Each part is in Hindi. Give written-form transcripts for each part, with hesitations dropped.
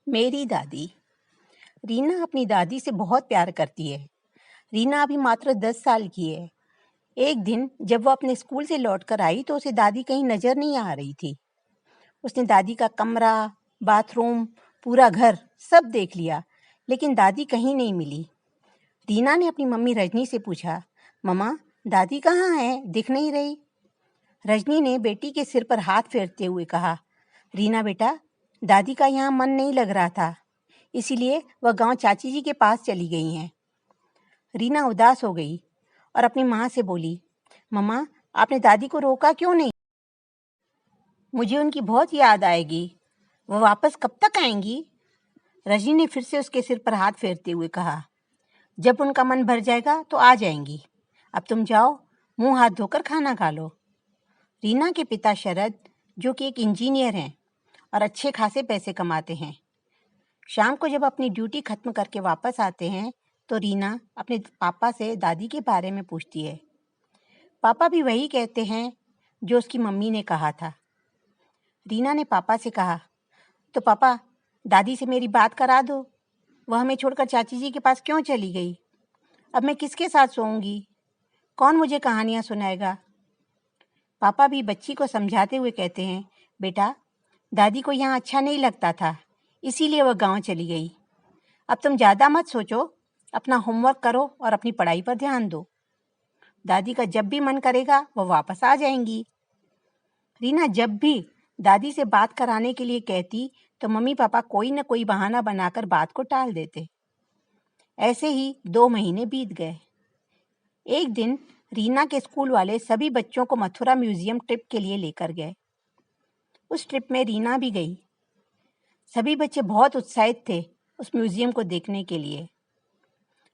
मेरी दादी। रीना अपनी दादी से बहुत प्यार करती है। रीना अभी मात्र 10 साल की है। एक दिन जब वो अपने स्कूल से लौटकर आई तो उसे दादी कहीं नजर नहीं आ रही थी। उसने दादी का कमरा, बाथरूम, पूरा घर सब देख लिया, लेकिन दादी कहीं नहीं मिली। रीना ने अपनी मम्मी रजनी से पूछा, मम्मा, दादी कहाँ है? दिख नहीं रही। रजनी ने बेटी के सिर पर हाथ फेरते हुए कहा, रीना बेटा, दादी का यहाँ मन नहीं लग रहा था, इसीलिए वह गांव चाची जी के पास चली गई हैं। रीना उदास हो गई और अपनी माँ से बोली, मम्मा, आपने दादी को रोका क्यों नहीं? मुझे उनकी बहुत याद आएगी। वह वापस कब तक आएंगी? रजनी ने फिर से उसके सिर पर हाथ फेरते हुए कहा, जब उनका मन भर जाएगा तो आ जाएंगी। अब तुम जाओ, मुंह हाथ धोकर खाना खा लो। रीना के पिता शरद, जो कि एक इंजीनियर हैं और अच्छे खासे पैसे कमाते हैं, शाम को जब अपनी ड्यूटी खत्म करके वापस आते हैं तो रीना अपने पापा से दादी के बारे में पूछती है। पापा भी वही कहते हैं जो उसकी मम्मी ने कहा था। रीना ने पापा से कहा, तो पापा, दादी से मेरी बात करा दो। वह हमें छोड़कर चाची जी के पास क्यों चली गई? अब मैं किसके साथ सोऊंगी? कौन मुझे कहानियां सुनाएगा? पापा भी बच्ची को समझाते हुए कहते हैं, बेटा, दादी को यहाँ अच्छा नहीं लगता था, इसीलिए वह गांव चली गई। अब तुम ज़्यादा मत सोचो, अपना होमवर्क करो और अपनी पढ़ाई पर ध्यान दो। दादी का जब भी मन करेगा वह वापस आ जाएंगी। रीना जब भी दादी से बात कराने के लिए कहती तो मम्मी पापा कोई न कोई बहाना बनाकर बात को टाल देते। ऐसे ही 2 महीने बीत गए। एक दिन रीना के स्कूल वाले सभी बच्चों को मथुरा म्यूजियम ट्रिप के लिए लेकर गए। उस ट्रिप में रीना भी गई। सभी बच्चे बहुत उत्साहित थे उस म्यूजियम को देखने के लिए।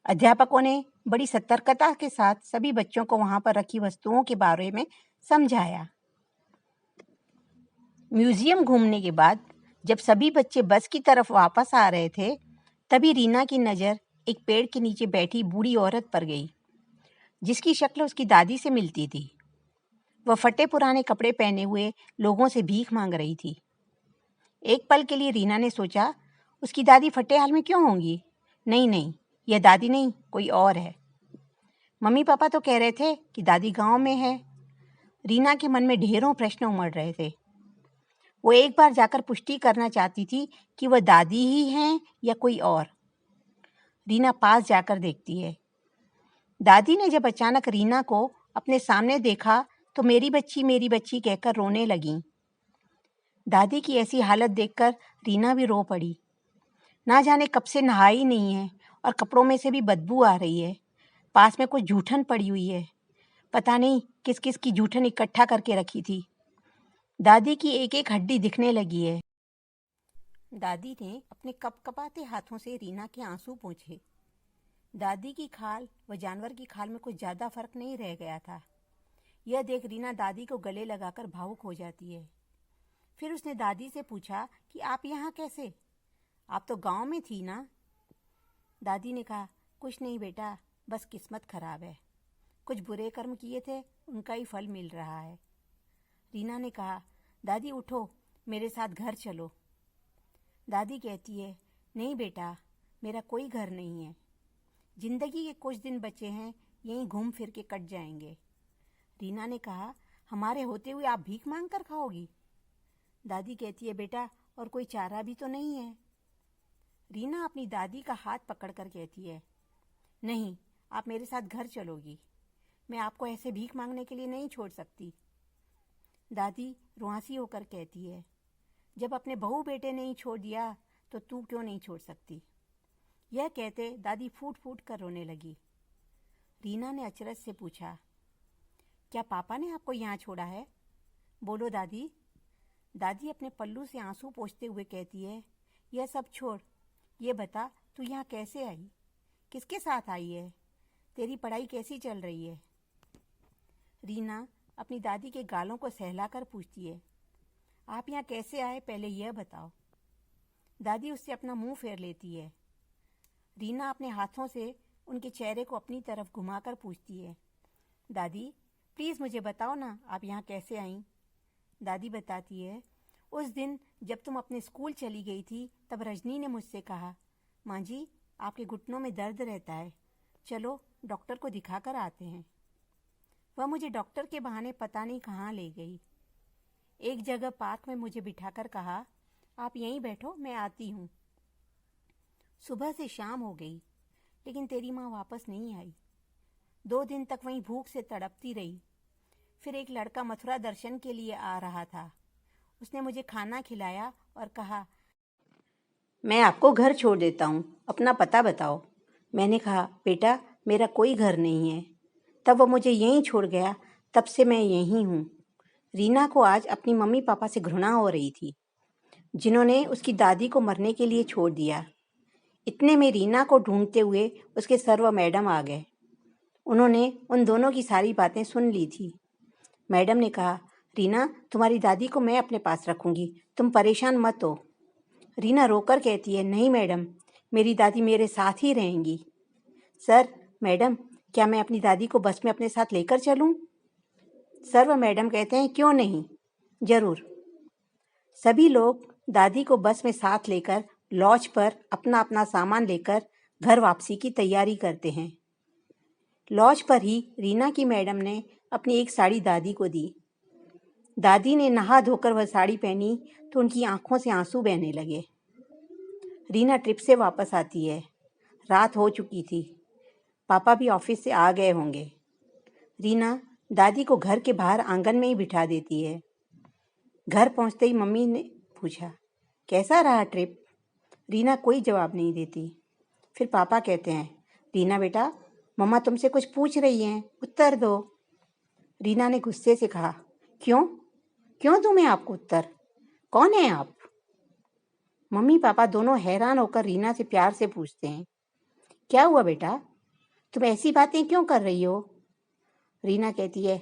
अध्यापकों ने बड़ी सतर्कता के साथ सभी बच्चों को वहां पर रखी वस्तुओं के बारे में समझाया। म्यूजियम घूमने के बाद जब सभी बच्चे बस की तरफ वापस आ रहे थे, तभी रीना की नज़र एक पेड़ के नीचे बैठी बूढ़ी औरत पर गई, जिसकी शक्ल उसकी दादी से मिलती थी। वह फटे पुराने कपड़े पहने हुए लोगों से भीख मांग रही थी। एक पल के लिए रीना ने सोचा, उसकी दादी फटे हाल में क्यों होंगी? नहीं नहीं, यह दादी नहीं, कोई और है। मम्मी पापा तो कह रहे थे कि दादी गांव में है। रीना के मन में ढेरों प्रश्न उमड़ रहे थे। वो एक बार जाकर पुष्टि करना चाहती थी कि वह दादी ही हैं या कोई और। रीना पास जाकर देखती है। दादी ने जब अचानक रीना को अपने सामने देखा तो मेरी बच्ची कहकर रोने लगी। दादी की ऐसी हालत देखकर रीना भी रो पड़ी। ना जाने कब से नहाई नहीं है और कपड़ों में से भी बदबू आ रही है। पास में कुछ जूठन पड़ी हुई है। पता नहीं किस किस की जूठन इकट्ठा करके रखी थी। दादी की एक एक हड्डी दिखने लगी है। दादी ने अपने कपकपाते हाथों से रीना के आंसू पोंछे। दादी की खाल व जानवर की खाल में कुछ ज्यादा फर्क नहीं रह गया था। यह देख रीना दादी को गले लगाकर भावुक हो जाती है। फिर उसने दादी से पूछा कि आप यहाँ कैसे? आप तो गांव में थी ना? दादी ने कहा, कुछ नहीं बेटा, बस किस्मत खराब है। कुछ बुरे कर्म किए थे, उनका ही फल मिल रहा है। रीना ने कहा, दादी उठो, मेरे साथ घर चलो। दादी कहती है, नहीं बेटा, मेरा कोई घर नहीं है। जिंदगी के कुछ दिन बचे हैं, यहीं घूम फिर के कट जाएंगे। रीना ने कहा, हमारे होते हुए आप भीख मांग कर खाओगी? दादी कहती है, बेटा, और कोई चारा भी तो नहीं है। रीना अपनी दादी का हाथ पकड़कर कहती है, नहीं, आप मेरे साथ घर चलोगी। मैं आपको ऐसे भीख मांगने के लिए नहीं छोड़ सकती। दादी रुआंसी होकर कहती है, जब अपने बहू बेटे ने ही छोड़ दिया तो तू क्यों नहीं छोड़ सकती? यह कहते दादी फूट फूट कर रोने लगी। रीना ने अचरज से पूछा, क्या पापा ने आपको यहाँ छोड़ा है? बोलो दादी। दादी अपने पल्लू से आंसू पोंछते हुए कहती है, यह सब छोड़, ये बता तू यहाँ कैसे आई? किसके साथ आई है? तेरी पढ़ाई कैसी चल रही है? रीना अपनी दादी के गालों को सहलाकर पूछती है, आप यहाँ कैसे आए, पहले यह बताओ। दादी उससे अपना मुंह फेर लेती है। रीना अपने हाथों से उनके चेहरे को अपनी तरफ घुमाकर पूछती है, दादी प्लीज़ मुझे बताओ ना, आप यहाँ कैसे आईं? दादी बताती है, उस दिन जब तुम अपने स्कूल चली गई थी तब रजनी ने मुझसे कहा, माँ जी आपके घुटनों में दर्द रहता है, चलो डॉक्टर को दिखा कर आते हैं। वह मुझे डॉक्टर के बहाने पता नहीं कहाँ ले गई। एक जगह पार्क में मुझे बिठाकर कहा, आप यहीं बैठो, मैं आती हूँ। सुबह से शाम हो गई लेकिन तेरी माँ वापस नहीं आई। 2 दिन तक वहीं भूख से तड़पती रही। फिर एक लड़का मथुरा दर्शन के लिए आ रहा था। उसने मुझे खाना खिलाया और कहा, मैं आपको घर छोड़ देता हूँ, अपना पता बताओ। मैंने कहा, बेटा मेरा कोई घर नहीं है। तब वो मुझे यहीं छोड़ गया। तब से मैं यहीं हूँ। रीना को आज अपनी मम्मी पापा से घृणा हो रही थी, जिन्होंने उसकी दादी को मरने के लिए छोड़ दिया। इतने में रीना को ढूंढते हुए उसके सर्व मैडम आ गए। उन्होंने उन दोनों की सारी बातें सुन ली थी। मैडम ने कहा, रीना तुम्हारी दादी को मैं अपने पास रखूंगी, तुम परेशान मत हो। रीना रोकर कहती है, नहीं मैडम, मेरी दादी मेरे साथ ही रहेंगी। सर, मैडम, क्या मैं अपनी दादी को बस में अपने साथ लेकर चलूं? सर व मैडम कहते हैं, क्यों नहीं, जरूर। सभी लोग दादी को बस में साथ लेकर लॉज पर अपना अपना सामान लेकर घर वापसी की तैयारी करते हैं। लॉज पर ही रीना की मैडम ने अपनी एक साड़ी दादी को दी। दादी ने नहा धोकर वह साड़ी पहनी तो उनकी आंखों से आंसू बहने लगे। रीना ट्रिप से वापस आती है। रात हो चुकी थी। पापा भी ऑफिस से आ गए होंगे। रीना दादी को घर के बाहर आंगन में ही बिठा देती है। घर पहुंचते ही मम्मी ने पूछा, कैसा रहा ट्रिप? रीना कोई जवाब नहीं देती। फिर पापा कहते हैं, रीना बेटा, मम्मा तुमसे कुछ पूछ रही हैं, उत्तर दो। रीना ने गुस्से से कहा, क्यों क्यों तुम्हें आपको उत्तर? कौन है आप? मम्मी पापा दोनों हैरान होकर रीना से प्यार से पूछते हैं, क्या हुआ बेटा, तुम ऐसी बातें क्यों कर रही हो? रीना कहती है,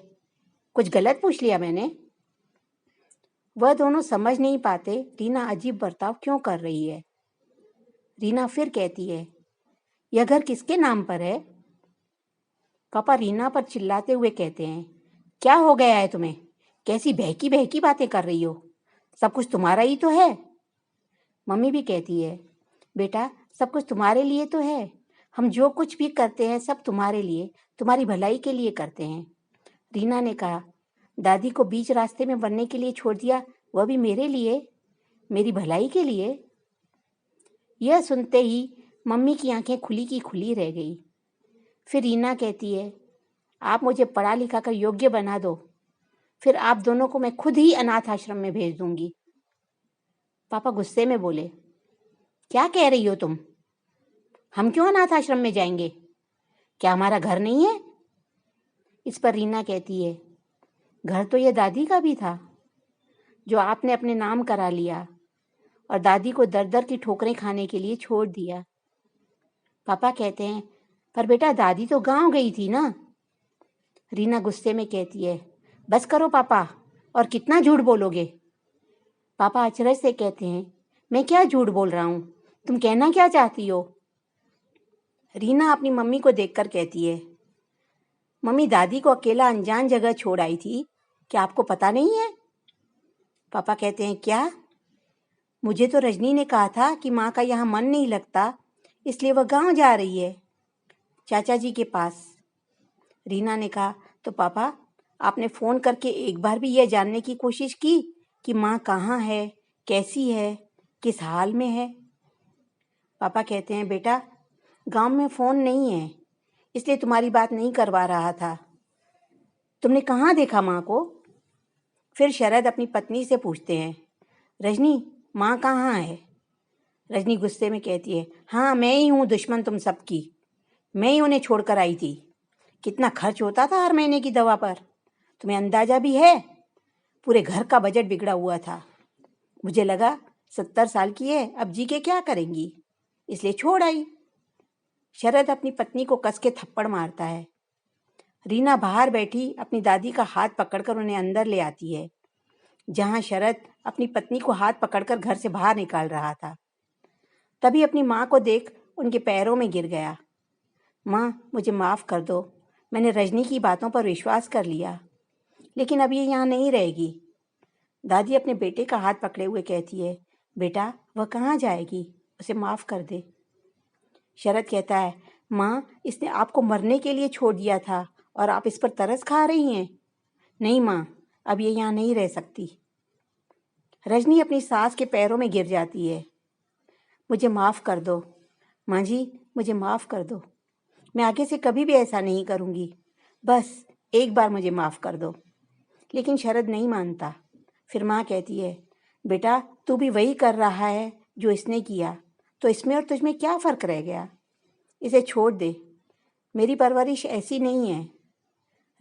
कुछ गलत पूछ लिया मैंने? वह दोनों समझ नहीं पाते रीना अजीब बर्ताव क्यों कर रही है। रीना फिर कहती है, यह घर किसके नाम पर है? पापा रीना पर चिल्लाते हुए कहते हैं, क्या हो गया है तुम्हें? कैसी बहकी बहकी बातें कर रही हो? सब कुछ तुम्हारा ही तो है। मम्मी भी कहती है, बेटा सब कुछ तुम्हारे लिए तो है। हम जो कुछ भी करते हैं सब तुम्हारे लिए, तुम्हारी भलाई के लिए करते हैं। रीना ने कहा, दादी को बीच रास्ते में बनने के लिए छोड़ दिया, वह भी मेरे लिए, मेरी भलाई के लिए। यह सुनते ही मम्मी की आंखें खुली की खुली रह गई। फिर रीना कहती है, आप मुझे पढ़ा लिखा कर योग्य बना दो, फिर आप दोनों को मैं खुद ही अनाथ आश्रम में भेज दूंगी। पापा गुस्से में बोले, क्या कह रही हो तुम? हम क्यों अनाथ आश्रम में जाएंगे? क्या हमारा घर नहीं है? इस पर रीना कहती है, घर तो यह दादी का भी था, जो आपने अपने नाम करा लिया और दादी को दर दर की ठोकरें खाने के लिए छोड़ दिया। पापा कहते हैं, पर बेटा दादी तो गांव गई थी ना। रीना गुस्से में कहती है, बस करो पापा, और कितना झूठ बोलोगे? पापा अचरज से कहते हैं, मैं क्या झूठ बोल रहा हूँ, तुम कहना क्या चाहती हो? रीना अपनी मम्मी को देखकर कहती है, मम्मी दादी को अकेला अनजान जगह छोड़ आई थी, क्या आपको पता नहीं है? पापा कहते हैं, क्या? मुझे तो रजनी ने कहा था कि माँ का यहाँ मन नहीं लगता, इसलिए वह गांव जा रही है, चाचा जी के पास। रीना ने कहा, तो पापा आपने फ़ोन करके एक बार भी यह जानने की कोशिश की कि माँ कहाँ है, कैसी है, किस हाल में है? पापा कहते हैं, बेटा गांव में फ़ोन नहीं है, इसलिए तुम्हारी बात नहीं करवा रहा था। तुमने कहाँ देखा माँ को? फिर शरद अपनी पत्नी से पूछते हैं, रजनी माँ कहाँ है? रजनी गुस्से में कहती है, हाँ मैं ही हूँ दुश्मन तुम सबकी, मैं ही उन्हें छोड़कर आई थी। कितना खर्च होता था हर महीने की दवा पर, तुम्हें अंदाजा भी है? पूरे घर का बजट बिगड़ा हुआ था। मुझे लगा 70 साल की है, अब जी के क्या करेंगी, इसलिए छोड़ आई। शरद अपनी पत्नी को कस के थप्पड़ मारता है। रीना बाहर बैठी अपनी दादी का हाथ पकड़कर उन्हें अंदर ले आती है, जहां शरद अपनी पत्नी को हाथ पकड़कर घर से बाहर निकाल रहा था। तभी अपनी माँ को देख उनके पैरों में गिर गया। माँ मुझे माफ़ कर दो, मैंने रजनी की बातों पर विश्वास कर लिया, लेकिन अब ये यहाँ नहीं रहेगी। दादी अपने बेटे का हाथ पकड़े हुए कहती है, बेटा वह कहाँ जाएगी, उसे माफ़ कर दे। शरद कहता है, माँ इसने आपको मरने के लिए छोड़ दिया था और आप इस पर तरस खा रही हैं। नहीं माँ, अब ये यहाँ नहीं रह सकती। रजनी अपनी सास के पैरों में गिर जाती है। मुझे माफ़ कर दो माँ जी, मुझे माफ़ कर दो। मैं आगे से कभी भी ऐसा नहीं करूँगी। बस एक बार मुझे माफ़ कर दो। लेकिन शरद नहीं मानता। फिर माँ कहती है, बेटा तू भी वही कर रहा है जो इसने किया, तो इसमें और तुझमें क्या फ़र्क रह गया। इसे छोड़ दे, मेरी परवरिश ऐसी नहीं है।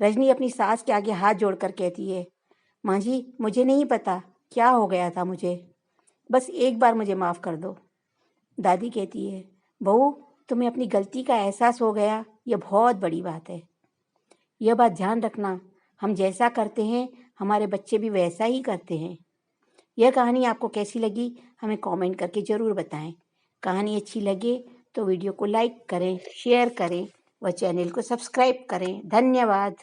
रजनी अपनी सास के आगे हाथ जोड़कर कहती है, माँ जी मुझे नहीं पता क्या हो गया था मुझे, बस एक बार मुझे माफ़ कर दो। दादी कहती है, बहू तुम्हें अपनी गलती का एहसास हो गया, यह बहुत बड़ी बात है। यह बात ध्यान रखना, हम जैसा करते हैं हमारे बच्चे भी वैसा ही करते हैं। यह कहानी आपको कैसी लगी हमें कमेंट करके ज़रूर बताएं। कहानी अच्छी लगे तो वीडियो को लाइक करें, शेयर करें व चैनल को सब्सक्राइब करें। धन्यवाद।